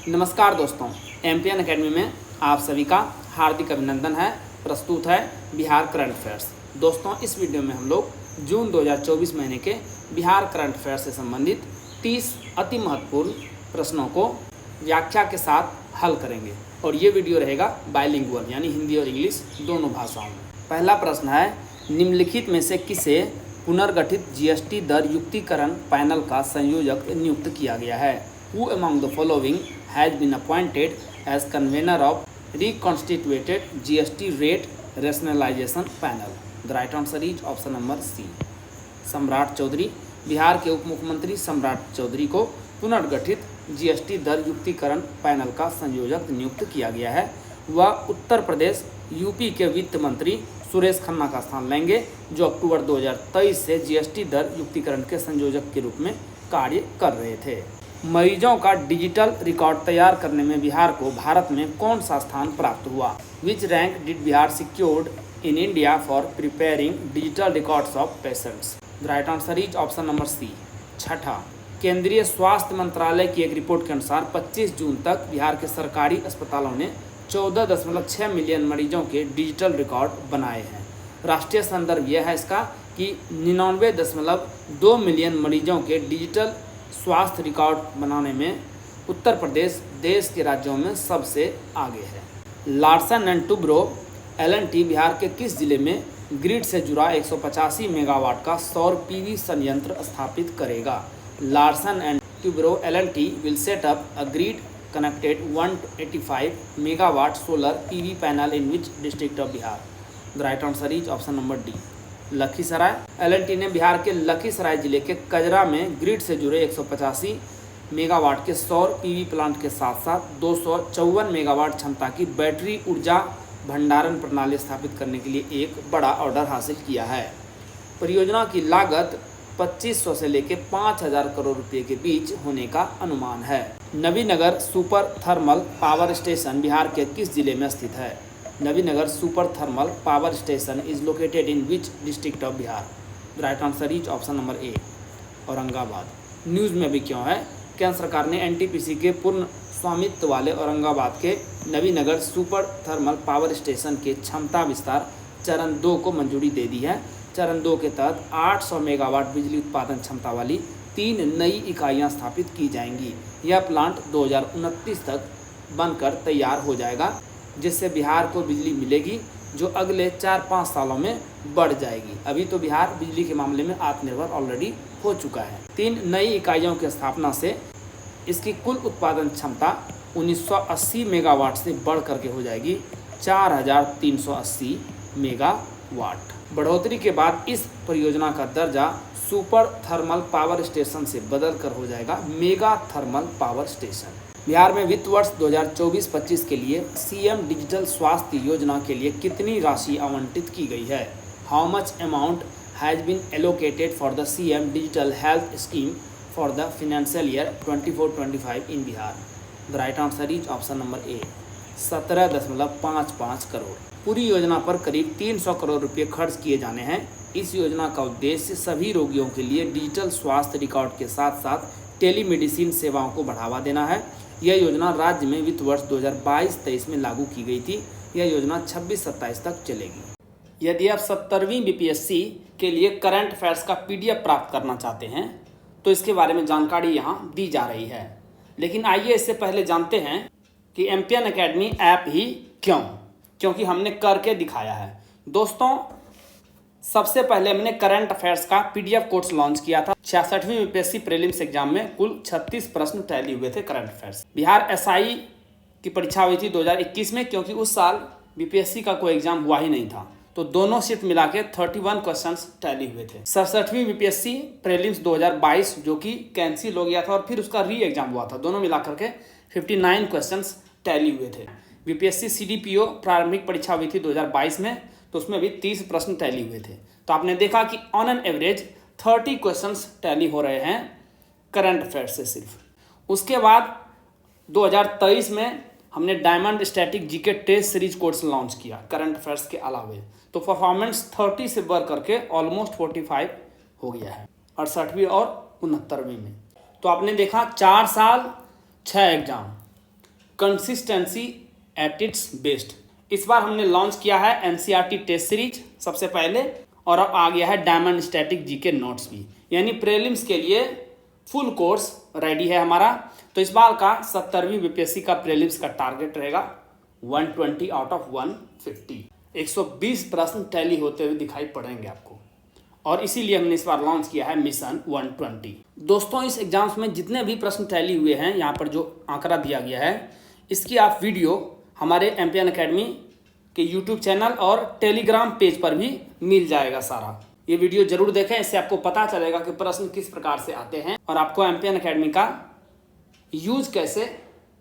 नमस्कार दोस्तों, MPN academy में आप सभी का हार्दिक अभिनंदन है। प्रस्तुत है बिहार करंट अफेयर्स। दोस्तों, इस वीडियो में हम लोग जून 2024 महीने के बिहार करंट अफेयर्स से संबंधित 30 अति महत्वपूर्ण प्रश्नों को व्याख्या के साथ हल करेंगे और ये वीडियो रहेगा बाइलिंगुअल यानी हिंदी और इंग्लिश दोनों भाषाओं में। पहला प्रश्न है, निम्नलिखित में से किसे पुनर्गठित जीएसटी दर युक्तिकरण पैनल का संयोजक नियुक्त किया गया है? Who among the following has been appointed as convener of reconstituted GST rate rationalization panel? The right answer is option number C. सम्राट चौधरी। बिहार के उप मुख्यमंत्री सम्राट चौधरी को पुनर्गठित जीएसटी दर युक्तिकरण पैनल का संयोजक नियुक्त किया गया है। वह उत्तर प्रदेश यूपी के वित्त मंत्री सुरेश खन्ना का स्थान लेंगे, जो अक्टूबर 2023 से जीएसटी दर युक्तिकरण के संयोजक के रूप में कार्य कर रहे थे। मरीजों का डिजिटल रिकॉर्ड तैयार करने में बिहार को भारत में कौन सा स्थान प्राप्त हुआ? Which rank did Bihar secured in India for preparing digital records of patients? The right answer is option number C. छठा, केंद्रीय स्वास्थ्य मंत्रालय की एक रिपोर्ट के अनुसार 25 जून तक बिहार के सरकारी अस्पतालों ने 14.6 मिलियन मरीजों के डिजिटल रिकॉर्ड बनाए हैं। राष्ट्रीय संदर्भ यह है इसका कि 99.2 मिलियन मरीजों के डिजिटल स्वास्थ्य रिकॉर्ड बनाने में उत्तर प्रदेश देश के राज्यों में सबसे आगे है। Larsen and Toubro LNT Bihar के किस जिले में ग्रिड से जुड़ा 185 मेगावाट का सौर पीवी संयंत्र स्थापित करेगा? Larsen and Toubro LNT will set up a grid connected 185 megawatt solar PV panel in which district of Bihar? The right answer is option number D, Lakhisarai. LNT ने बिहार के लखीसराय जिले के कजरा में ग्रिड से जुड़े 185 मेगावाट के सौर पीवी प्लांट के साथ साथ 254 मेगावाट क्षमता की बैटरी ऊर्जा भंडारण प्रणाली स्थापित करने के लिए एक बड़ा ऑर्डर हासिल किया है। परियोजना की लागत 2500 से लेकर 5000 करोड़ रुपए के बीच होने का अनुमान है। Nabinagar super thermal power station Bihar के किस जिले में स्थित है? Nabinagar super thermal power station is located in which district of Bihar? The right answer is option number A, Aurangabad. News में भी क्यों है? केंद्र सरकार ने एनटीपीसी के पूर्ण स्वामित्व वाले औरंगाबाद के Nabinagar super thermal power station के क्षमता विस्तार चरण 2 को मंजूरी दे दी है। चरण 2 के तहत 800 मेगावाट बिजली उत्पादन क्षमता वाली 3 नई इकाइयाँ स्थापित की जाएंगी। यह प्लांट 2029 तक बनकर तैयार हो जाएगा, जिससे बिहार को बिजली मिलेगी जो अगले 4-5 सालों में बढ़ जाएगी। अभी तो बिहार बिजली के मामले में आत्मनिर्भर ऑलरेडी हो चुका है। 3 नई इकाइयों की स्थापना से इसकी कुल उत्पादन क्षमता 1980 मेगावाट से बढ़ करके हो जाएगी 4380 मेगावाट। बढ़ोतरी के बाद इस परियोजना का दर्जा सुपर थर्मल पावर स्टेशन से बदल कर हो जाएगा mega thermal power station. Bihar में वित्त वर्ष 2024-25 के लिए सीएम डिजिटल स्वास्थ्य योजना के लिए कितनी राशि आवंटित की गई है? How much amount has been allocated for the CM digital health scheme for the financial year 24-25 in Bihar? The right answer is option number A, 17.55 crore. पूरी योजना पर करीब 300 करोड़ रुपये खर्च किए जाने हैं। इस योजना का उद्देश्य सभी रोगियों के लिए डिजिटल स्वास्थ्य रिकॉर्ड के साथ साथ टेलीमेडिसिन सेवाओं को बढ़ावा देना है। यह योजना राज्य में वित्त वर्ष 2022-23 में लागू की गई थी। यह योजना 26-27 तक चलेगी। यदि आप 70वीं बीपीएससी के लिए करंट अफेयर्स का पीडीएफ प्राप्त करना चाहते हैं तो इसके बारे में जानकारी यहाँ दी जा रही है। लेकिन आइए इससे पहले जानते हैं कि एमपीएन एकेडमी ऐप ही क्यों, क्योंकि हमने करके दिखाया है। दोस्तों, सबसे पहले हमने करंट अफेयर्स का पीडीएफ कोर्स लॉन्च किया था। 66वीं बीपीएससी प्रीलिम्स एग्जाम में कुल 36 प्रश्न टैली हुए थे करंट अफेयर्स। बिहार एसआई की परीक्षा हुई थी 2021 में, क्योंकि उस साल बीपीएससी का कोई एग्जाम हुआ ही नहीं था, तो दोनों शिफ्ट मिला के 31 क्वेश्चंस टैली हुए थे। 67वीं बीपीएससी प्रीलिम्स 2022 जो कि कैंसिल हो गया था और फिर उसका री एग्जाम हुआ था, दोनों मिला करके 59 क्वेश्चंस टैली हुए थे। बीपीएससी सीडीपीओ प्रारंभिक परीक्षा हुई थी 2022 में, तो उसमें भी 30 प्रश्न टैली हुए थे। तो आपने देखा कि on an average 30 questions tally हो रहे हैं करंट अफेयर्स से सिर्फ। उसके बाद 2023 में हमने diamond static GK test series course launch किया करंट अफेयर्स के अलावे, तो परफॉर्मेंस 30 से बढ़ करके ऑलमोस्ट 45 हो गया है 68वीं और 69वीं में। तो आपने देखा 4 साल 6 exam, consistency at its best. इस बार हमने लॉन्च किया है एनसीईआरटी टेस्ट सीरीज सबसे पहले, और अब आ गया है डायमंड स्टैटिक जीके नोट्स भी, यानी प्रीलिम्स के लिए फुल कोर्स रेडी है हमारा। तो इस बार का 70वीं बीपीएससी का प्रीलिम्स का टारगेट रहेगा 120 आउट ऑफ 150। 120 प्रश्न टैली होते हुए दिखाई पड़ेंगे आपको, और इसीलिए हमने इस बार लॉन्च किया है मिशन 120। दोस्तों, इस एग्जाम्स में जितने भी प्रश्न टैली हुए हैं, यहाँ पर जो आंकड़ा दिया गया है, इसकी आप वीडियो हमारे एमपीएन एकेडमी के यूट्यूब चैनल और टेलीग्राम पेज पर भी मिल जाएगा सारा। ये वीडियो जरूर देखें, इससे आपको पता चलेगा कि प्रश्न किस प्रकार से आते हैं और आपको एमपीएन एकेडमी का यूज कैसे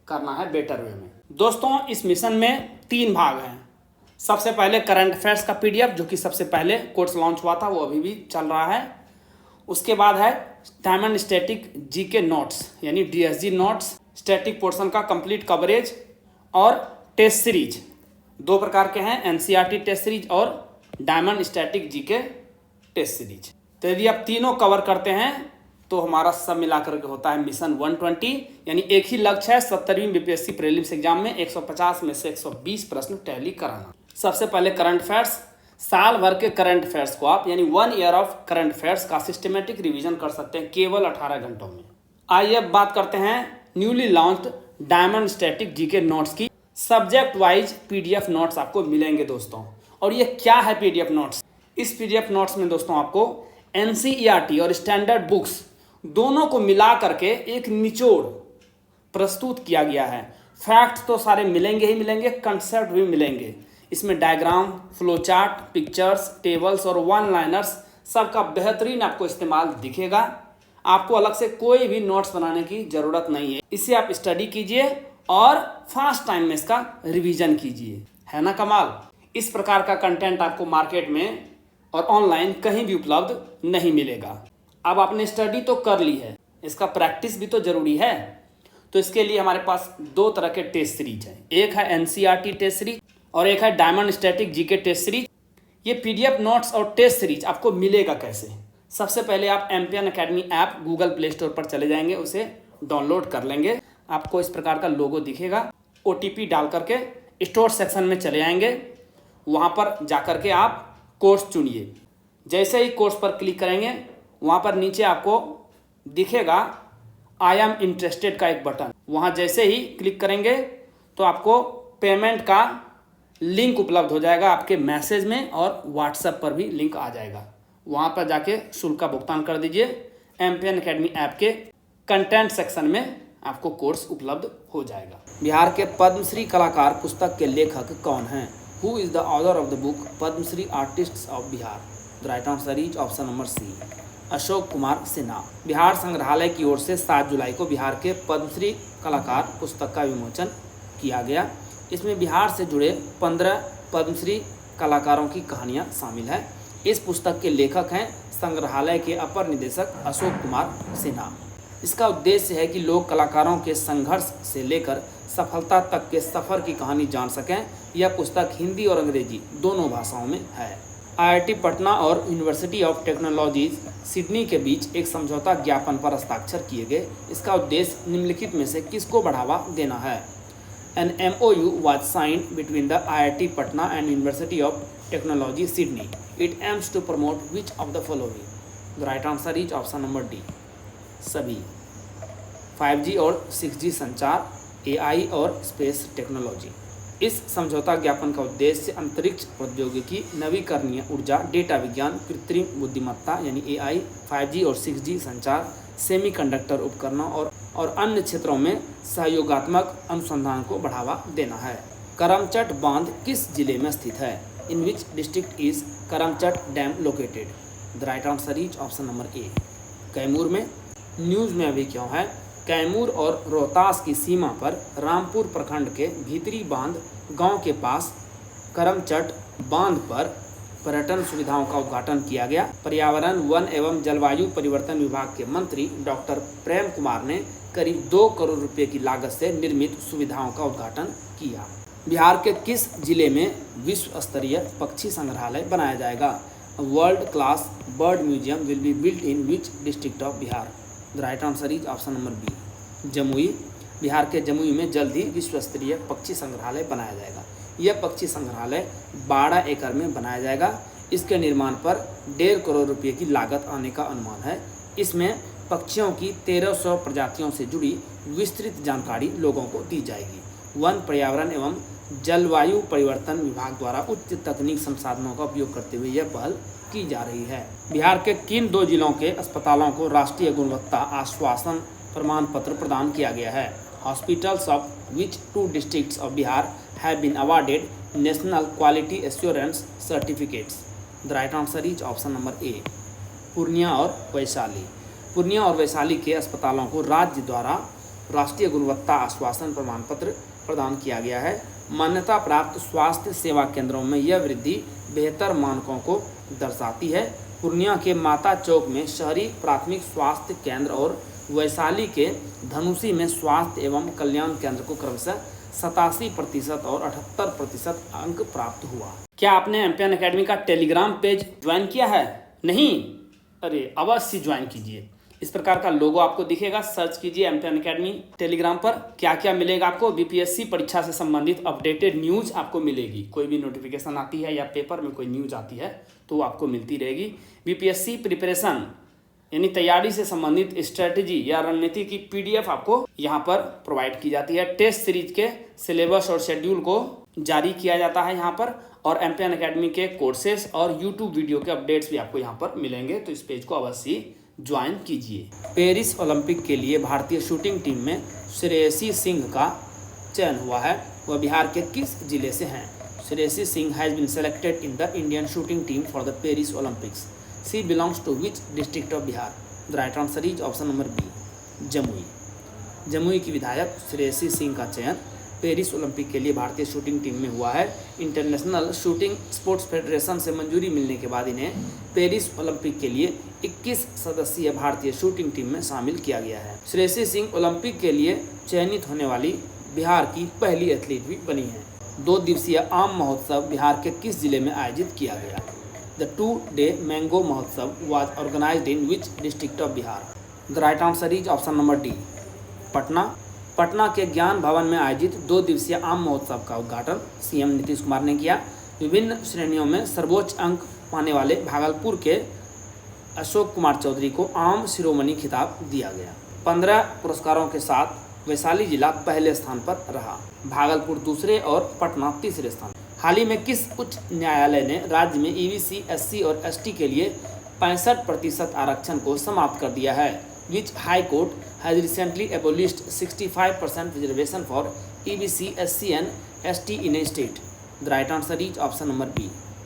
करना है बेटर वे में। दोस्तों, इस मिशन में 3 भाग हैं। सबसे पहले करंट अफेयर्स का पीडीएफ, जो कि सबसे पहले कोर्स लॉन्च हुआ था, वो अभी भी चल रहा है। उसके बाद है डायमंड स्टैटिक जीके नोट्स, यानी डीएसजी नोट्स, स्टैटिक पोर्शन का कंप्लीट कवरेज, और टेस्ट सीरीज। 2 प्रकार के हैं, एनसीईआरटी टेस्ट सीरीज और diamond static GK test series. तो यदि आप तीनों कवर करते हैं तो हमारा सब मिलाकर के होता है मिशन 120, यानी एक ही लक्ष्य है 70वीं बीपीएससी प्रीलिम्स एग्जाम में 150 में से 120 प्रश्न टैली कराना। सबसे पहले करंट अफेयर्स। साल भर के करंट अफेयर्स को आप, यानी 1 ईयर ऑफ करंट अफेयर्स का सिस्टमेटिक रिवीजन कर सकते हैं केवल 18 घंटों में। आइए अब बात करते हैं newly launched diamond static GK notes की। सब्जेक्ट वाइज पीडीएफ नोट्स आपको मिलेंगे दोस्तों। और ये क्या है पीडीएफ नोट्स? इस पीडीएफ नोट्स में दोस्तों आपको एनसीईआरटी और स्टैंडर्ड बुक्स दोनों को मिला करके एक निचोड़ प्रस्तुत किया गया है। फैक्ट्स तो सारे मिलेंगे ही मिलेंगे, कंसेप्ट भी मिलेंगे। इसमें diagram, flow chart, pictures, tables और वन लाइनर्स सबका बेहतरीन आपको इस्तेमाल दिखेगा। आपको अलग से कोई भी नोट्स बनाने की जरूरत नहीं है। इसे आप स्टडी कीजिए और फास्ट टाइम में इसका रिवीजन कीजिए, है ना कमाल। इस प्रकार का कंटेंट आपको मार्केट में और ऑनलाइन कहीं भी उपलब्ध नहीं मिलेगा। अब आपने स्टडी तो कर ली है, इसका प्रैक्टिस भी तो जरूरी है। तो इसके लिए हमारे पास 2 तरह के टेस्ट सीरीज है। एक है एनसीईआरटी टेस्ट सीरीज और एक है diamond static GK test series. ये पीडीएफ नोट्स और टेस्ट सीरीज आपको मिलेगा कैसे? सबसे पहले आप MPN academy app Google play store पर चले जाएंगे, उसे डाउनलोड कर लेंगे। आपको इस प्रकार का लोगो दिखेगा। ओटीपी डाल करके स्टोर सेक्शन में चले आएंगे। वहाँ पर जा कर के आप कोर्स चुनिए। जैसे ही कोर्स पर क्लिक करेंगे, वहाँ पर नीचे आपको दिखेगा आई एम इंटरेस्टेड का एक बटन। वहाँ जैसे ही क्लिक करेंगे तो आपको पेमेंट का लिंक उपलब्ध हो जाएगा आपके मैसेज में, और व्हाट्सएप पर भी लिंक आ जाएगा। वहाँ पर जाके शुल्क का भुगतान कर दीजिए। एमपीएन एकेडमी ऐप के कंटेंट सेक्शन में आपको कोर्स उपलब्ध हो जाएगा। बिहार के पद्मश्री कलाकार पुस्तक के लेखक कौन हैं? Who is the author of the book Padmashri artists of Bihar? The right answer is option number C, Ashok Kumar Sinha. Bihar संग्रहालय की ओर से 7 जुलाई को बिहार के पद्मश्री कलाकार पुस्तक का विमोचन किया गया। इसमें बिहार से जुड़े 15 पद्मश्री कलाकारों की कहानियां शामिल हैं। इस पुस्तक के लेखक हैं संग्रहालय के अपर निदेशक अशोक कुमार सिन्हा। इसका उद्देश्य है कि लोग कलाकारों के संघर्ष से लेकर सफलता तक के सफ़र की कहानी जान सकें। यह पुस्तक हिंदी और अंग्रेजी दोनों भाषाओं में है। आईआईटी पटना और यूनिवर्सिटी ऑफ टेक्नोलॉजी सिडनी के बीच एक समझौता ज्ञापन पर हस्ताक्षर किए गए। इसका उद्देश्य निम्नलिखित में से किसको बढ़ावा देना है? An MOU was signed between the IIT Patna and University of Technology Sydney. It aims to promote which of the following? The right answer is option number D, सभी। 5G और 6G संचार, AI और space technology. इस समझौता ज्ञापन का उद्देश्य अंतरिक्ष प्रौद्योगिकी, नवीकरणीय ऊर्जा, डेटा विज्ञान, कृत्रिम बुद्धिमत्ता यानी AI, 5G और 6G संचार, सेमीकंडक्टर उपकरणों और अन्य क्षेत्रों में सहयोगात्मक अनुसंधान को बढ़ावा देना है। करमचट बांध किस जिले में स्थित है? In which district is Karamchat dam located? The right answer is option number A, Kaimur में। न्यूज़ में अभी क्यों है? कैमूर और रोहतास की सीमा पर रामपुर प्रखंड के भीतरी बांध गांव के पास करमचट बांध पर पर्यटन सुविधाओं का उद्घाटन किया गया। पर्यावरण, वन एवं जलवायु परिवर्तन विभाग के मंत्री डॉक्टर प्रेम कुमार ने करीब 2 करोड़ रुपए की लागत से निर्मित सुविधाओं का उद्घाटन किया। बिहार के किस जिले में विश्व स्तरीय पक्षी संग्रहालय बनाया जाएगा? World class bird museum will be built in which district of Bihar? The right answer is option number B, Jamui. Bihar के जमुई में जल्द ही विश्व स्तरीय पक्षी संग्रहालय बनाया जाएगा। यह पक्षी संग्रहालय 12 एकड़ में बनाया जाएगा। इसके निर्माण पर 1.5 करोड़ रुपये की लागत आने का अनुमान है। इसमें पक्षियों की 1300 प्रजातियों से जुड़ी विस्तृत जानकारी लोगों को दी जाएगी। वन, पर्यावरण एवं जलवायु परिवर्तन विभाग द्वारा उच्च तकनीक संसाधनों का उपयोग करते हुए यह पहल की जा रही है। बिहार के किन 2 जिलों के अस्पतालों को राष्ट्रीय गुणवत्ता आश्वासन प्रमाण पत्र प्रदान किया गया है? Hospitals of which 2 districts of Bihar have been awarded national quality assurance certificates? The right answer is option number A, Purnia और वैशाली। पूर्णिया और वैशाली के अस्पतालों को राज्य द्वारा राष्ट्रीय गुणवत्ता आश्वासन प्रमाण पत्र प्रदान किया गया है। मान्यता प्राप्त स्वास्थ्य सेवा केंद्रों में यह वृद्धि बेहतर मानकों को दर्शाती है। पूर्णिया के माता चौक में शहरी प्राथमिक स्वास्थ्य केंद्र और वैशाली के धनुषी में स्वास्थ्य एवं कल्याण केंद्र को क्रमशः 87% और 78% अंक प्राप्त हुआ। क्या आपने एमपीएन एकेडमी का टेलीग्राम पेज ज्वाइन किया है? नहीं? अरे अवश्य ज्वाइन कीजिए। इस प्रकार का लोगो आपको दिखेगा, सर्च कीजिए एमपीएन एकेडमी टेलीग्राम पर। क्या क्या मिलेगा आपको? बीपीएससी परीक्षा से संबंधित अपडेटेड न्यूज आपको मिलेगी। कोई भी नोटिफिकेशन आती है या पेपर में कोई न्यूज आती है तो आपको मिलती रहेगी। बीपीएससी प्रिपरेशन यानी तैयारी से संबंधित स्ट्रेटजी या रणनीति की पीडीएफ आपको यहाँ पर प्रोवाइड की जाती है। टेस्ट सीरीज के सिलेबस और शेड्यूल को जारी किया जाता है यहाँ पर, और एमपीएन एकेडमी के कोर्सेज और यूट्यूब वीडियो के अपडेट्स भी आपको यहाँ पर मिलेंगे। तो इस पेज को अवश्य ज्वाइन कीजिए। पेरिस ओलंपिक के लिए भारतीय शूटिंग टीम में श्रेयसी सिंह का चयन हुआ है। वह बिहार के किस जिले से हैं? Shreyasi Singh has been selected in the Indian shooting team for the Paris Olympics. She belongs to which district of Bihar? The right answer is option number B, Jamui. Jamui की विधायक श्रेयसी सिंह का चयन पेरिस ओलंपिक के लिए भारतीय शूटिंग टीम में हुआ है। इंटरनेशनल शूटिंग स्पोर्ट्स फेडरेशन से मंजूरी मिलने के बाद इन्हें पेरिस ओलंपिक के लिए 21 सदस्यीय भारतीय शूटिंग टीम में शामिल किया गया है। श्रेयसी सिंह ओलंपिक के लिए चयनित होने वाली बिहार की पहली एथलीट भी बनी है। 2 दिवसीय आम महोत्सव बिहार के किस जिले में आयोजित किया गया? The 2-day mango Mahotsav was organized in which district of Bihar? The right answer is option number D, Patna. Patna के ज्ञान भवन में आयोजित 2 दिवसीय आम महोत्सव का उद्घाटन सीएम नीतीश कुमार ने किया। विभिन्न श्रेणियों में सर्वोच्च अंक पाने वाले भागलपुर के अशोक कुमार चौधरी को आम शिरोमणि खिताब दिया गया। 15 पुरस्कारों के साथ वैशाली जिला पहले स्थान पर रहा, भागलपुर दूसरे और पटना तीसरे स्थान। हाल ही में किस उच्च न्यायालय ने राज्य में ईबीसी, एससी और एसटी के लिए 65% आरक्षण को समाप्त कर दिया है? Which High Court has recently abolished 65% reservation for EBC, SC and ST in a state? The right answer is option number B,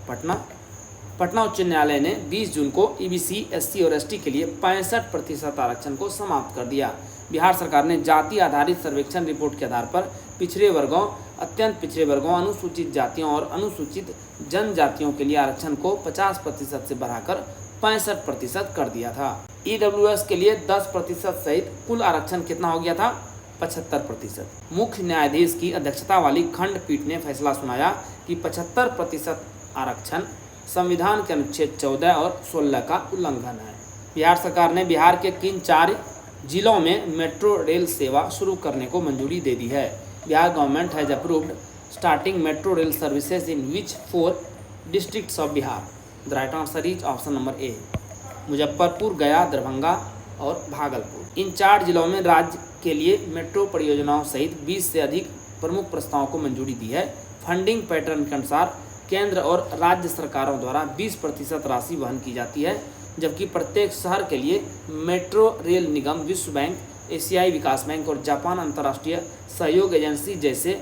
Patna. Patna उच्च न्यायालय ने 20 जून को EBC, SC और ST के लिए 65% आरक्षण को समाप्त कर दिया। बिहार सरकार ने जाति आधारित सर्वेक्षण रिपोर्ट के आधार पर पिछड़े वर्गों, अत्यंत पिछड़े वर्गों, अनुसूचित जातियों और अनुसूचित जनजातियों के लिए आरक्षण को 50% से बढ़ाकर 65% कर दिया था। ईडब्ल्यूएस के लिए 10% सहित कुल आरक्षण कितना हो गया था? 75%। मुख्य न्यायाधीश की अध्यक्षता वाली खंडपीठ ने फैसला सुनाया कि 75% आरक्षण संविधान के अनुच्छेद 14 और 16 का उल्लंघन है। बिहार सरकार ने बिहार के किन 4 जिलों में मेट्रो रेल सेवा शुरू करने को मंजूरी दे दी है? Bihar government has approved starting metro rail services in which 4 districts of Bihar? The right answer is option number ए, मुजफ्फरपुर, गया, दरभंगा और भागलपुर। इन 4 जिलों में राज्य के लिए मेट्रो परियोजनाओं सहित 20 से अधिक प्रमुख प्रस्तावों को मंजूरी दी है। फंडिंग पैटर्न के अनुसार केंद्र और राज्य सरकारों द्वारा 20% राशि वहन की जाती है, जबकि प्रत्येक शहर के लिए मेट्रो रेल निगम, विश्व बैंक, एशियाई विकास बैंक और जापान अंतर्राष्ट्रीय सहयोग एजेंसी जैसे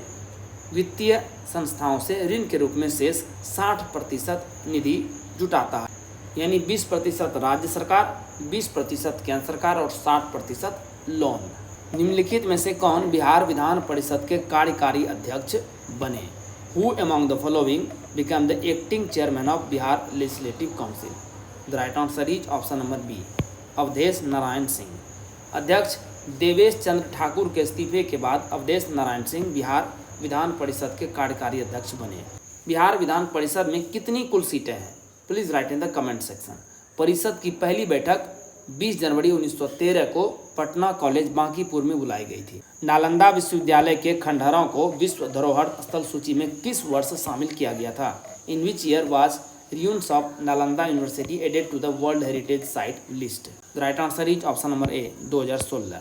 वित्तीय संस्थाओं से ऋण के रूप में शेष 60% निधि जुटाता है। यानी 20% राज्य सरकार, 20% केंद्र सरकार और 60% लोन। निम्नलिखित में से कौन बिहार विधान परिषद के कार्यकारी अध्यक्ष बने? Who among the following become the acting chairman of Bihar legislative council? The right answer is option number B, Awadhesh Narayan Singh. अध्यक्ष देवेश चंद्र ठाकुर के इस्तीफे के बाद अवधेश नारायण सिंह बिहार विधान परिषद के कार्यकारी अध्यक्ष बने। बिहार विधान परिषद में कितनी कुल सीटें हैं? Please write in the comment section. परिषद की पहली बैठक 20 जनवरी 1913 को पटना कॉलेज बांकीपुर में बुलाई गई थी। नालंदा विश्वविद्यालय के खंडहरों को विश्व धरोहर स्थल सूची में किस वर्ष शामिल किया गया था? In which year was ruins of Nalanda University added to the World Heritage Site list? The right answer is option number ए 2016।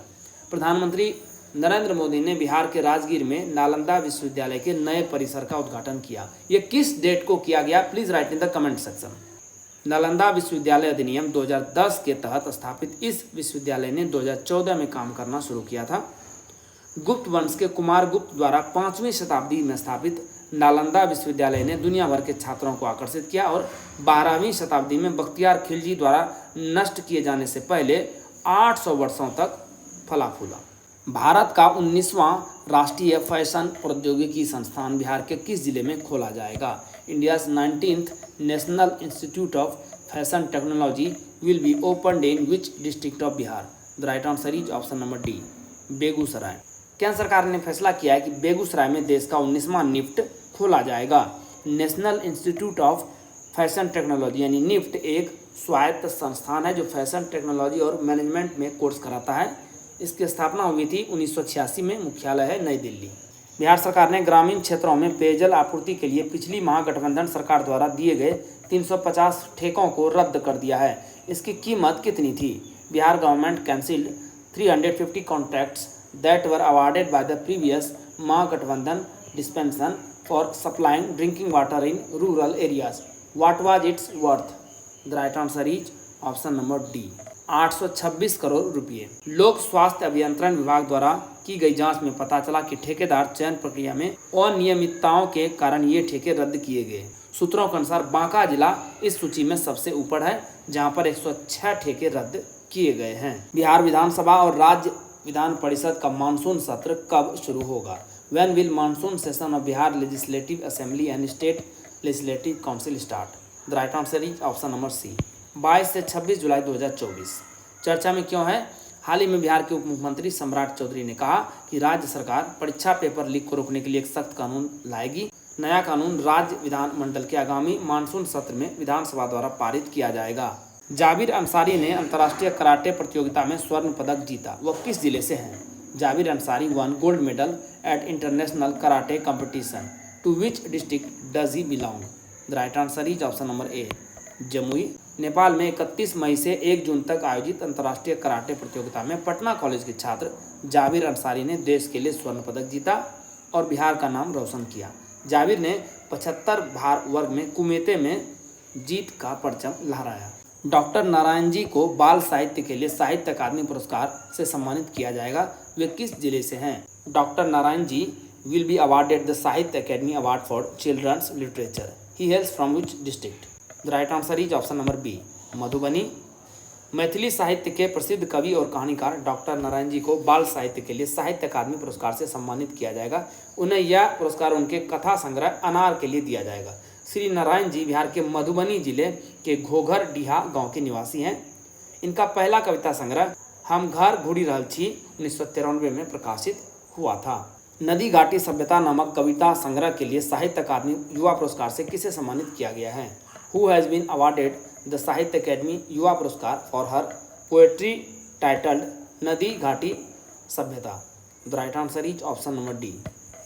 प्रधानमंत्री नरेंद्र मोदी ने बिहार के राजगीर में नालंदा विश्वविद्यालय के नए परिसर का उद्घाटन किया। ये किस डेट को किया गया? Please right in the comment section. Nalanda विश्वविद्यालय अधिनियम 2010 के तहत स्थापित इस विश्वविद्यालय ने 2014 में काम करना शुरू किया था। गुप्त वंश के कुमार गुप्त द्वारा 5वीं शताब्दी में स्थापित नालंदा विश्वविद्यालय ने दुनिया भर के छात्रों को आकर्षित किया और 12वीं शताब्दी में बख्तियार खिलजी द्वारा नष्ट किए जाने से पहले 800 वर्षों तक फला फूला। भारत का 19वां राष्ट्रीय फैशन प्रौद्योगिकी संस्थान बिहार के किस जिले में खोला जाएगा? India's 19th national institute of fashion technology will be opened in which district of Bihar? The right answer is option number D, Begusarai. केंद्र सरकार ने फैसला किया है कि बेगूसराय में देश का 19वां निफ्ट खोला जाएगा। National institute of fashion technology यानी निफ्ट एक स्वायत्त संस्थान है जो फैशन टेक्नोलॉजी और मैनेजमेंट में कोर्स कराता है। इसकी स्थापना हुई थी 1986 में। मुख्यालय है नई दिल्ली। बिहार सरकार ने ग्रामीण क्षेत्रों में पेयजल आपूर्ति के लिए पिछली महागठबंधन सरकार द्वारा दिए गए 350 ठेकों को रद्द कर दिया है। इसकी कीमत कितनी थी? Bihar government cancelled 350 contracts that were awarded by the previous Mahagathbandhan dispensation for supplying drinking water in rural areas. What was its worth? The right answer is option number D, 826 crore रुपये। लोक स्वास्थ्य अभियंत्रण विभाग द्वारा की गई जांच में पता चला कि ठेकेदार चयन प्रक्रिया में अनियमितताओं के कारण ये ठेके रद्द किए गए। सूत्रों के अनुसार बांका जिला इस सूची में सबसे ऊपर है जहां पर 106 ठेके रद्द किए गए हैं। बिहार विधानसभा और राज्य विधान परिषद का मानसून सत्र कब शुरू होगा? When will monsoon session of Bihar Legislative Assembly and State Legislative Council start? The right answer is option number C, 22 से 26 जुलाई 2024। चर्चा में क्यों है? हाल ही में बिहार के उप मुख्यमंत्री सम्राट चौधरी ने कहा कि राज्य सरकार परीक्षा पेपर लीक को रोकने के लिए एक सख्त कानून लाएगी। नया कानून राज्य विधानमंडल के आगामी मानसून सत्र में विधानसभा द्वारा पारित किया जाएगा। जाबिर अंसारी ने अंतर्राष्ट्रीय कराटे प्रतियोगिता में स्वर्ण पदक जीता। वह किस जिले से हैं? Jabir Ansari won gold medal at international karate competition. To which district does he belong? The right answer is option number A, Jamui. Nepal में 31 मई से 1 जून तक आयोजित अंतर्राष्ट्रीय कराटे प्रतियोगिता में पटना कॉलेज के छात्र जाबिर अंसारी ने देश के लिए स्वर्ण पदक जीता और बिहार का नाम रोशन किया। जाबिर ने 75 भार वर्ग में कुमेते में जीत का परचम लहराया। डॉक्टर नारायण जी को बाल साहित्य के लिए साहित्य अकादमी पुरस्कार से सम्मानित किया जाएगा। वे किस जिले से हैं? Doctor Narayan ji will be awarded the Sahitya Akademi award for children's literature. He hails from which district? The right answer is option number B, Madhubani. Maithili साहित्य के प्रसिद्ध कवि और कहानीकार डॉक्टर नारायण जी को बाल साहित्य के लिए साहित्य अकादमी पुरस्कार से सम्मानित किया जाएगा। उन्हें यह पुरस्कार उनके कथा संग्रह अनार के लिए दिया जाएगा। श्री नारायण जी बिहार के मधुबनी जिले के घोघर डीहा गांव के निवासी हैं। इनका पहला कविता संग्रह हम घर घूरी रहल छी 1993 में प्रकाशित हुआ था। नदी घाटी सभ्यता नामक कविता संग्रह के लिए साहित्य अकादमी युवा पुरस्कार से किसे सम्मानित किया गया है? Who has been awarded the Sahitya Akademi Yuva Puraskar for her poetry titled Nadi Ghati Sabhyata? The right answer is option number D,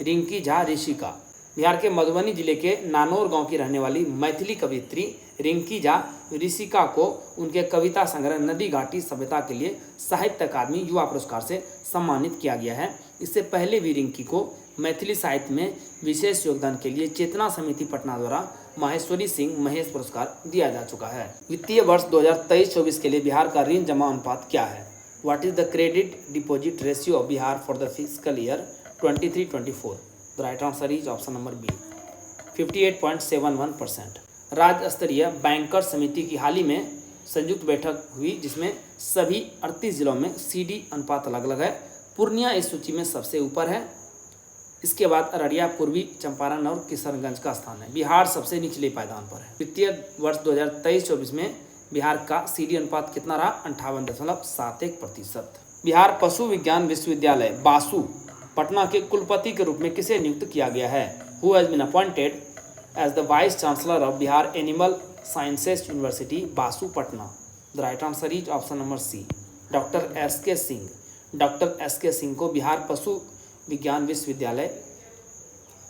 Rinki Jha Rishika. Bihar के मधुबनी जिले के नानौर गांव की रहने वाली मैथिली कवियत्री रिंकी झा ऋषिका को उनके कविता संग्रह नदी घाटी सभ्यता के लिए साहित्य अकादमी युवा पुरस्कार से सम्मानित किया गया है। इससे पहले भी रिंकी को मैथिली साहित्य में विशेष योगदान के लिए चेतना समिति पटना द्वारा माहेश्वरी सिंह महेश पुरस्कार दिया जा चुका है। वित्तीय वर्ष 2023-24 के लिए बिहार का ऋण जमा अनुपात क्या है? What is the credit deposit ratio of Bihar for the physical year 23-24? The right answer is option number B, 58.71%। राज्य स्तरीय बैंकर समिति की हाल ही में संयुक्त बैठक हुई जिसमें सभी 38 जिलों में CD अनुपात अलग अलग है। पूर्णिया इस सूची में सबसे ऊपर है। इसके बाद अररिया, पूर्वी चंपारण और किशनगंज का स्थान है। बिहार सबसे निचले पायदान पर है। वित्तीय वर्ष 2023-24 में बिहार का CD अनुपात कितना रहा? 58.71%। बिहार पशु विज्ञान विश्वविद्यालय बासु पटना के कुलपति के रूप में किसे नियुक्त किया गया है? Who has been appointed as the vice chancellor of Bihar animal sciences university BASU Patna? The right answer is option number C, doctor S K Singh. Doctor S K Singh को बिहार पशु विज्ञान विश्वविद्यालय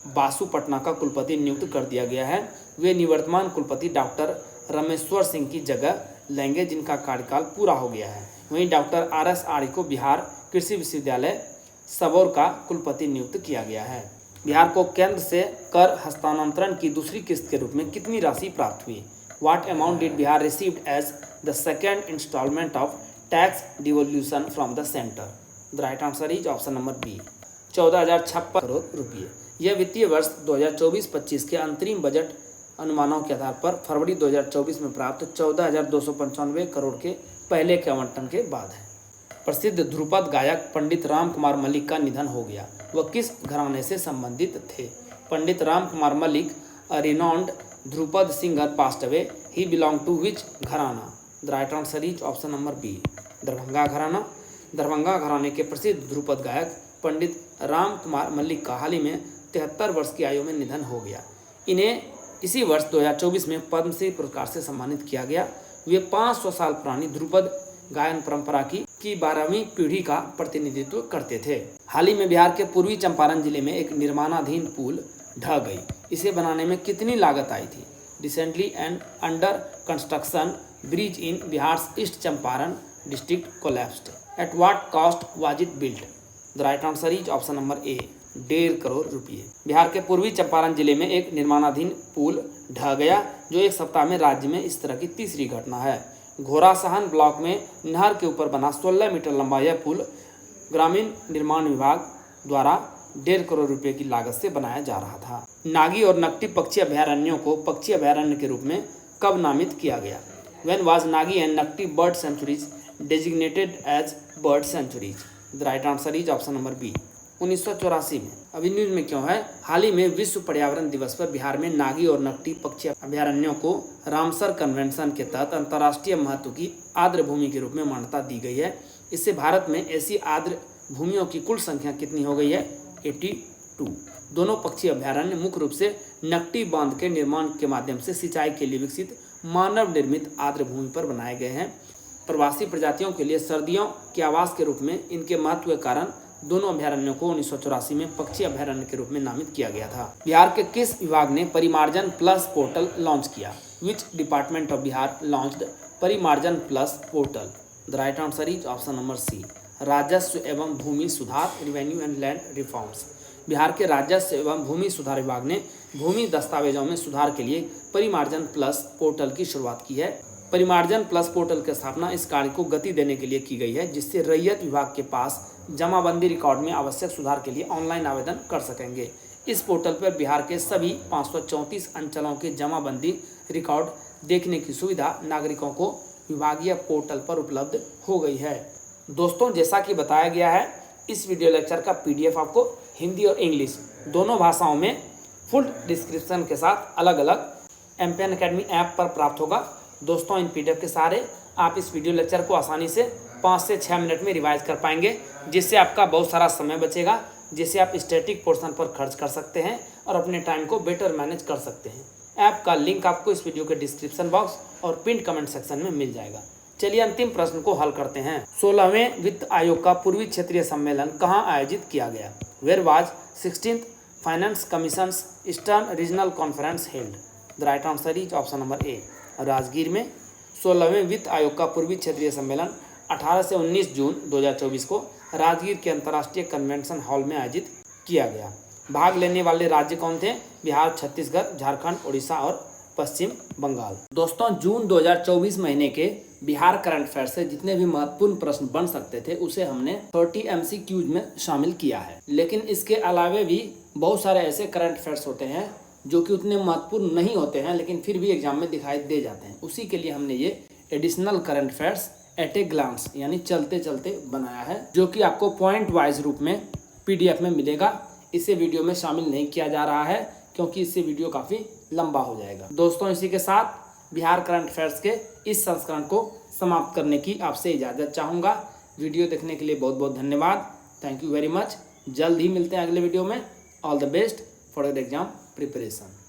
बासुपटना का कुलपति नियुक्त कर दिया गया है। वे निवर्तमान कुलपति डॉक्टर रमेश्वर सिंह की जगह लेंगे, जिनका कार्यकाल पूरा हो गया है। वहीं डॉक्टर आर एस आर्य को बिहार कृषि विश्वविद्यालय सबौर का कुलपति नियुक्त किया गया है। बिहार को केंद्र से कर हस्तांतरण की दूसरी किस्त के रूप में कितनी राशि प्राप्त हुई? What amount did Bihar received as the second installment of tax devolution from the centre? The right answer is option number B, 14,056 crore रुपये। यह वित्तीय वर्ष 2024-25 के अंतरिम बजट अनुमानों के आधार पर फरवरी 2024 में प्राप्त 14,295 करोड़ के पहले के आवंटन के बाद है। प्रसिद्ध ध्रुपद गायक पंडित राम कुमार मलिक का निधन हो गया। वह किस घराने से संबंधित थे? Pandit Ram Kumar Mallik, a renowned dhrupad singer, passed away. He belong to which gharana? The right answer is option number B, Darbhanga gharana. Darbhanga घराने के प्रसिद्ध ध्रुपद गायक पंडित राम कुमार मलिक का हाल ही में 73 वर्ष की आयु में निधन हो गया। इन्हें इसी वर्ष 2024 में पद्मश्री पुरस्कार से सम्मानित किया गया। वे 500 साल पुरानी ध्रुपद गायन परंपरा की 12वीं पीढ़ी का प्रतिनिधित्व करते थे। हाल ही में बिहार के पूर्वी चंपारण जिले में एक निर्माणाधीन पुल ढह गई। इसे बनाने में कितनी लागत आई थी? Recently and under construction bridge in Bihar east Champaran district collapsed. At what cost was it built? The right answer is option number ए, 1.5 करोड़ रुपये। बिहार के पूर्वी चंपारण जिले में एक निर्माणाधीन पुल ढह गया, जो एक सप्ताह में राज्य में इस तरह की तीसरी घटना है। घोड़ासहन ब्लॉक में नहर के ऊपर बना 16 मीटर लंबा यह पुल ग्रामीण निर्माण विभाग द्वारा 1.5 करोड़ रुपये की लागत से बनाया जा रहा था। नागी और नकटी पक्षी अभयारण्यों को पक्षी अभयारण्य के रूप में कब नामित किया गया? When was Nagi and Nakti bird sanctuaries designated as bird sanctuaries? The right answer is option number B, 1984 में। अभी न्यूज में क्यों है? हाल ही में विश्व पर्यावरण दिवस पर बिहार में नागी और नकटी पक्षी अभयारण्यों को रामसर कन्वेंशन के तहत अंतर्राष्ट्रीय महत्व की आर्द्र भूमि के रूप में मान्यता दी गई है। इससे भारत में ऐसी आर्द्र भूमियों की कुल संख्या कितनी हो गई है? 82। दोनों पक्षी अभयारण्य मुख्य रूप से नकटी बांध के निर्माण के माध्यम से सिंचाई के लिए विकसित मानव निर्मित आर्द्र भूमि पर बनाए गए हैं। प्रवासी प्रजातियों के लिए सर्दियों के आवास के रूप में इनके महत्व के कारण दोनों अभयारण्यों को 1984 में पक्षी अभयारण्य के रूप में नामित किया गया था। बिहार के किस विभाग ने परिमार्जन प्लस पोर्टल लॉन्च किया? Which department of Bihar launched Parimarjan plus portal? The right answer is option number C, राजस्व एवं भूमि सुधार, revenue and land reforms. Bihar के राजस्व एवं भूमि सुधार विभाग ने भूमि दस्तावेजों में सुधार के लिए परिमार्जन प्लस पोर्टल की शुरुआत की है। परिमार्जन प्लस पोर्टल की स्थापना इस कार्य को गति देने के लिए की गई है, जिससे रैयत विभाग के पास जमाबंदी रिकॉर्ड में आवश्यक सुधार के लिए ऑनलाइन आवेदन कर सकेंगे। इस पोर्टल पर बिहार के सभी 534 अंचलों के जमाबंदी रिकॉर्ड देखने की सुविधा नागरिकों को विभागीय पोर्टल पर उपलब्ध हो गई है। दोस्तों, जैसा कि बताया गया है, इस वीडियो लेक्चर का PDF आपको हिंदी और इंग्लिश दोनों भाषाओं में फुल डिस्क्रिप्शन के साथ अलग अलग एमपीएन अकेडमी ऐप पर प्राप्त होगा। दोस्तों, इन PDF के सहारे आप इस वीडियो लेक्चर को आसानी से 5 से 6 मिनट में रिवाइज कर पाएंगे, जिससे आपका बहुत सारा समय बचेगा, जिससे आप स्टैटिक पोर्शन पर खर्च कर सकते हैं और अपने टाइम को बेटर मैनेज कर सकते हैं। ऐप का लिंक आपको इस वीडियो के डिस्क्रिप्शन बॉक्स और पिन कमेंट सेक्शन में मिल जाएगा। चलिए अंतिम प्रश्न को हल करते हैं। 16वें वित्त आयोग का पूर्वी क्षेत्रीय सम्मेलन कहाँ आयोजित किया गया? Where was 16th finance commissions eastern regional conference held? The right answer is option number A, Rajgir में। 16वें वित्त आयोग का पूर्वी क्षेत्रीय सम्मेलन 18 से 19 जून 2024 को राजगीर के अंतर्राष्ट्रीय कन्वेंशन हॉल में आयोजित किया गया। भाग लेने वाले राज्य कौन थे? बिहार, छत्तीसगढ़, झारखंड, उड़ीसा और पश्चिम बंगाल। दोस्तों, जून 2024 महीने के बिहार करंट अफेयर से जितने भी महत्वपूर्ण प्रश्न बन सकते थे, उसे हमने 30 MCQs में शामिल किया है। लेकिन इसके अलावे भी बहुत सारे ऐसे करंट अफेयर्स होते हैं जो कि उतने महत्वपूर्ण नहीं होते हैं, लेकिन फिर भी एग्जाम में दिखाई दे जाते हैं। उसी के लिए हमने ये additional current affairs at a glance यानी चलते चलते बनाया है, जो कि आपको पॉइंट वाइज रूप में PDF में मिलेगा। इसे वीडियो में शामिल नहीं किया जा रहा है, क्योंकि इससे वीडियो काफ़ी लंबा हो जाएगा। दोस्तों, इसी के साथ बिहार करंट अफेयर्स के इस संस्करण को समाप्त करने की आपसे इजाज़त चाहूँगा। वीडियो देखने के लिए बहुत बहुत धन्यवाद। Thank you very much. जल्द ही मिलते हैं अगले वीडियो में। All the best for the exam preparation.